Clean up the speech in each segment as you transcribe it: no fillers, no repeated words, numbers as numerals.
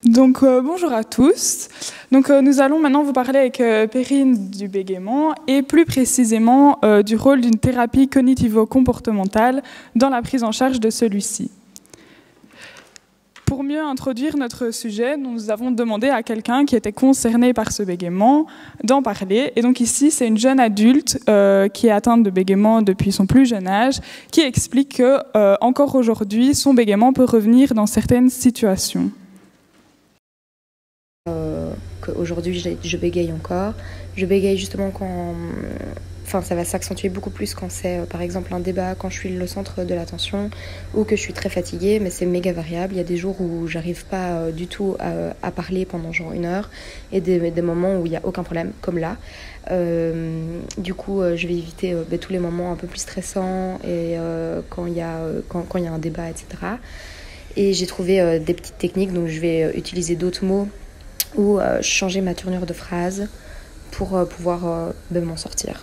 Bonjour à tous. Nous allons maintenant vous parler avec Perrine du bégaiement et plus précisément du rôle d'une thérapie cognitivo-comportementale dans la prise en charge de celui-ci. Pour mieux introduire notre sujet, nous avons demandé à quelqu'un qui était concerné par ce bégaiement d'en parler. Et donc ici, c'est une jeune adulte qui est atteinte de bégaiement depuis son plus jeune âge, qui explique que encore aujourd'hui, son bégaiement peut revenir dans certaines situations. Qu'aujourd'hui je bégaye encore. Je bégaye justement quand... Enfin, ça va s'accentuer beaucoup plus quand c'est par exemple un débat, quand je suis le centre de l'attention ou que je suis très fatiguée, mais c'est méga variable. Il y a des jours où j'arrive pas du tout à parler pendant genre 1 heure et des moments où il n'y a aucun problème, comme là. Du coup, je vais éviter tous les moments un peu plus stressants et quand il y a un débat, etc. Et j'ai trouvé des petites techniques, donc je vais utiliser d'autres mots ou changer ma tournure de phrase pour pouvoir m'en sortir.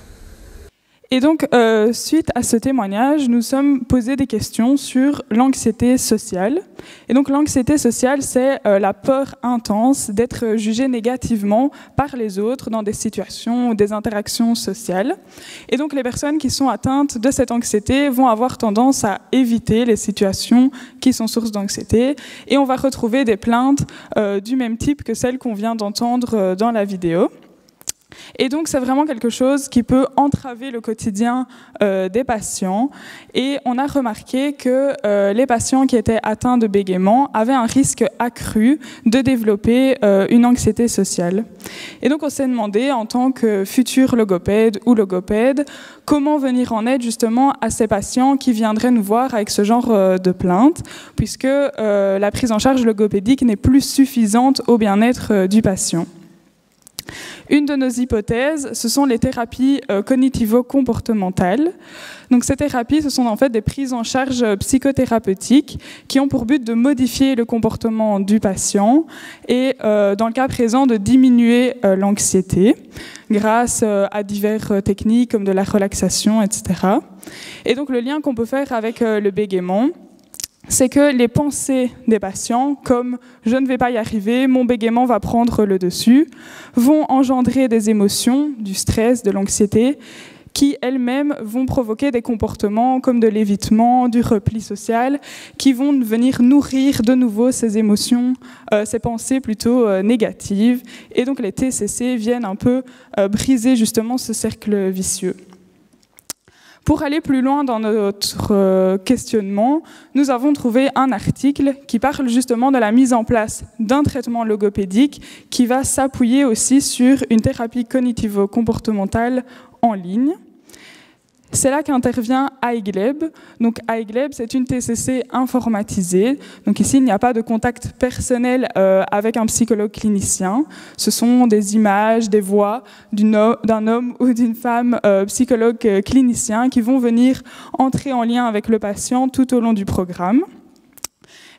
Et donc, suite à ce témoignage, nous sommes posés des questions sur l'anxiété sociale. Et donc, l'anxiété sociale, c'est la peur intense d'être jugé négativement par les autres dans des situations ou des interactions sociales. Et donc, les personnes qui sont atteintes de cette anxiété vont avoir tendance à éviter les situations qui sont source d'anxiété. Et on va retrouver des plaintes du même type que celles qu'on vient d'entendre dans la vidéo. Et donc, c'est vraiment quelque chose qui peut entraver le quotidien des patients. Et on a remarqué que les patients qui étaient atteints de bégaiement avaient un risque accru de développer une anxiété sociale. Et donc, on s'est demandé, en tant que futur logopède ou logopède, comment venir en aide justement à ces patients qui viendraient nous voir avec ce genre de plainte, puisque la prise en charge logopédique n'est plus suffisante au bien-être du patient. Une de nos hypothèses, ce sont les thérapies cognitivo-comportementales. Donc, ces thérapies, ce sont en fait des prises en charge psychothérapeutiques qui ont pour but de modifier le comportement du patient et, dans le cas présent, de diminuer l'anxiété grâce à diverses techniques comme de la relaxation, etc. Et donc, le lien qu'on peut faire avec le bégaiement, c'est que les pensées des patients, comme « je ne vais pas y arriver, mon bégaiement va prendre le dessus », vont engendrer des émotions, du stress, de l'anxiété, qui elles-mêmes vont provoquer des comportements comme de l'évitement, du repli social, qui vont venir nourrir de nouveau ces émotions, ces pensées plutôt négatives. Et donc les TCC viennent un peu briser justement ce cercle vicieux. Pour aller plus loin dans notre questionnement, nous avons trouvé un article qui parle justement de la mise en place d'un traitement logopédique qui va s'appuyer aussi sur une thérapie cognitivo-comportementale en ligne. C'est là qu'intervient iGleb. Donc iGleb, c'est une TCC informatisée. Donc ici, il n'y a pas de contact personnel avec un psychologue clinicien. Ce sont des images, des voix d'un homme ou d'une femme psychologue clinicien qui vont venir entrer en lien avec le patient tout au long du programme.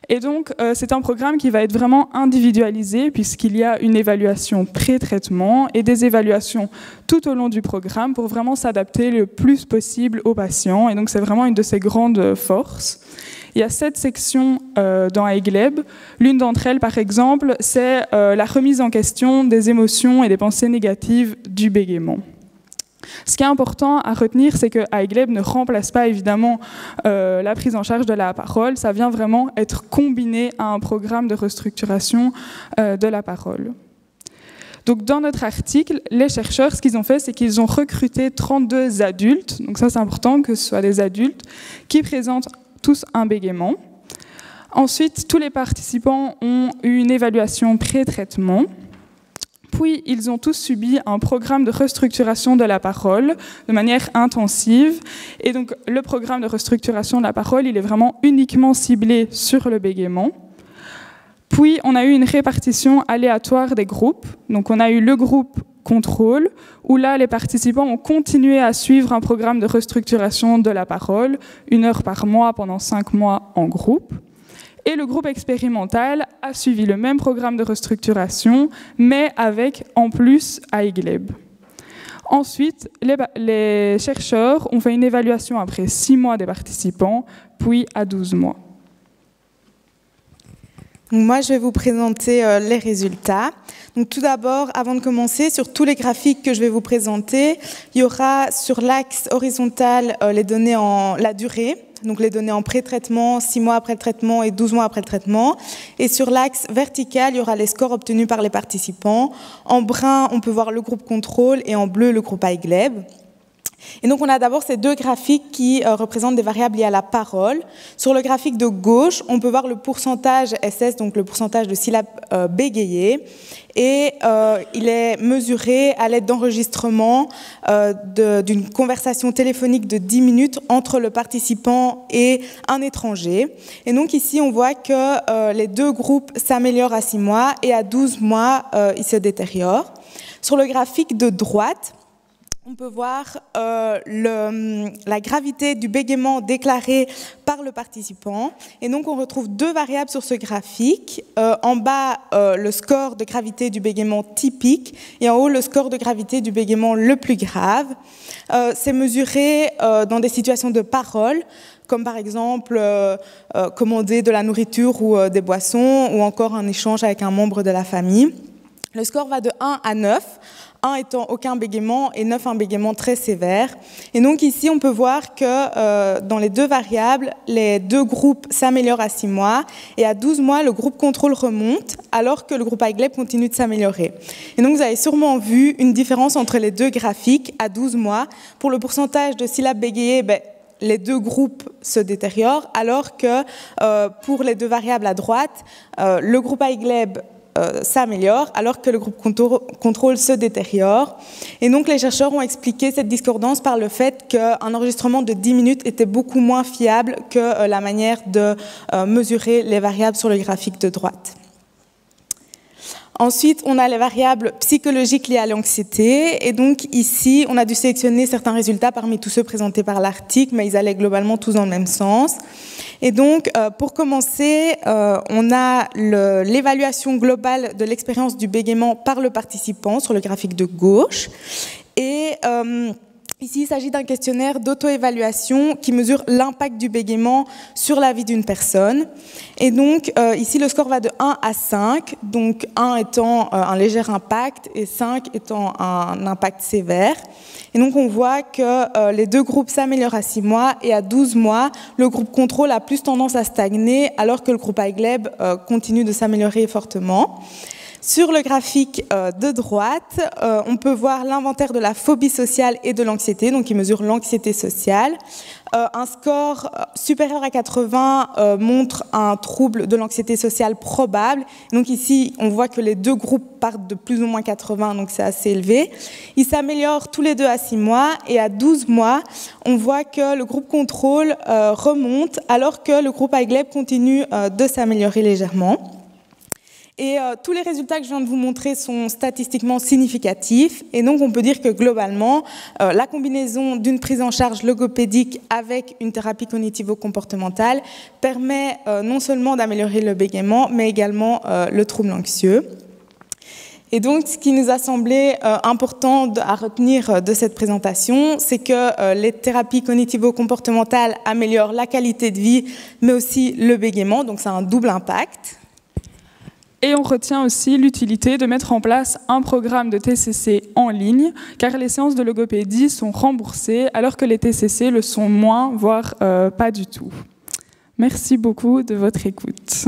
Et donc, c'est un programme qui va être vraiment individualisé puisqu'il y a une évaluation pré-traitement et des évaluations tout au long du programme pour vraiment s'adapter le plus possible aux patients. Et donc, c'est vraiment une de ses grandes forces. Il y a 7 sections dans iGleb. L'une d'entre elles, par exemple, c'est la remise en question des émotions et des pensées négatives du bégaiement. Ce qui est important à retenir, c'est que iGleb ne remplace pas évidemment la prise en charge de la parole. Ça vient vraiment être combiné à un programme de restructuration de la parole. Donc, dans notre article, les chercheurs, ce qu'ils ont fait, c'est qu'ils ont recruté 32 adultes. Donc ça, c'est important que ce soit des adultes qui présentent tous un bégaiement. Ensuite, tous les participants ont eu une évaluation pré-traitement. Puis, ils ont tous subi un programme de restructuration de la parole de manière intensive. Et donc, le programme de restructuration de la parole, il est vraiment uniquement ciblé sur le bégaiement. Puis, on a eu une répartition aléatoire des groupes. Donc, on a eu le groupe contrôle, où là, les participants ont continué à suivre un programme de restructuration de la parole, 1 heure par mois pendant 5 mois en groupe. Et le groupe expérimental a suivi le même programme de restructuration, mais avec en plus iGleb. Ensuite, les chercheurs ont fait une évaluation après 6 mois des participants, puis à 12 mois. Donc moi, je vais vous présenter les résultats. Donc tout d'abord, avant de commencer, sur tous les graphiques que je vais vous présenter, il y aura sur l'axe horizontal les données en la durée, donc les données en pré-traitement, 6 mois après le traitement et 12 mois après le traitement. Et sur l'axe vertical, il y aura les scores obtenus par les participants. En brun, on peut voir le groupe contrôle et en bleu, le groupe iGleb. Et donc, on a d'abord ces deux graphiques qui représentent des variables liées à la parole. Sur le graphique de gauche, on peut voir le pourcentage SS, donc le pourcentage de syllabes bégayées. Et il est mesuré à l'aide d'enregistrement d'une conversation téléphonique de 10 minutes entre le participant et un étranger. Et donc, ici, on voit que les deux groupes s'améliorent à 6 mois et à 12 mois, ils se détériorent. Sur le graphique de droite, on peut voir la gravité du bégaiement déclaré par le participant. Et donc, on retrouve deux variables sur ce graphique. En bas, le score de gravité du bégaiement typique et en haut, le score de gravité du bégaiement le plus grave. C'est mesuré dans des situations de parole, comme par exemple commander de la nourriture ou des boissons, ou encore un échange avec un membre de la famille. Le score va de 1 à 9. 1 étant aucun bégaiement et 9 un bégaiement très sévère. Et donc ici, on peut voir que dans les deux variables, les deux groupes s'améliorent à 6 mois et à 12 mois, le groupe contrôle remonte alors que le groupe iGleb continue de s'améliorer. Et donc vous avez sûrement vu une différence entre les deux graphiques à 12 mois. Pour le pourcentage de syllabes bégayées, les deux groupes se détériorent alors que pour les deux variables à droite, le groupe iGleb s'améliore alors que le groupe contrôle se détériore. Et donc les chercheurs ont expliqué cette discordance par le fait qu'un enregistrement de 10 minutes était beaucoup moins fiable que la manière de mesurer les variables sur le graphique de droite. Ensuite, on a les variables psychologiques liées à l'anxiété. Et donc ici, on a dû sélectionner certains résultats parmi tous ceux présentés par l'article, mais ils allaient globalement tous dans le même sens. Et donc, pour commencer, on a l'évaluation globale de l'expérience du bégaiement par le participant sur le graphique de gauche. Et ici, il s'agit d'un questionnaire d'auto-évaluation qui mesure l'impact du bégaiement sur la vie d'une personne. Et donc, ici, le score va de 1 à 5, donc 1 étant un léger impact et 5 étant un impact sévère. Et donc, on voit que les deux groupes s'améliorent à 6 mois et à 12 mois, le groupe contrôle a plus tendance à stagner alors que le groupe iGleb continue de s'améliorer fortement. Sur le graphique de droite, on peut voir l'inventaire de la phobie sociale et de l'anxiété, donc il mesure l'anxiété sociale. Un score supérieur à 80 montre un trouble de l'anxiété sociale probable. Donc ici, on voit que les deux groupes partent de plus ou moins 80, donc c'est assez élevé. Ils s'améliorent tous les deux à 6 mois et à 12 mois, on voit que le groupe contrôle remonte alors que le groupe iGleb continue de s'améliorer légèrement. Et tous les résultats que je viens de vous montrer sont statistiquement significatifs. Et donc, on peut dire que globalement, la combinaison d'une prise en charge logopédique avec une thérapie cognitivo-comportementale permet non seulement d'améliorer le bégaiement, mais également le trouble anxieux. Et donc, ce qui nous a semblé important à retenir de cette présentation, c'est que les thérapies cognitivo-comportementales améliorent la qualité de vie, mais aussi le bégaiement. Donc, ça a un double impact. Et on retient aussi l'utilité de mettre en place un programme de TCC en ligne, car les séances de logopédie sont remboursées, alors que les TCC le sont moins, voire pas du tout. Merci beaucoup de votre écoute.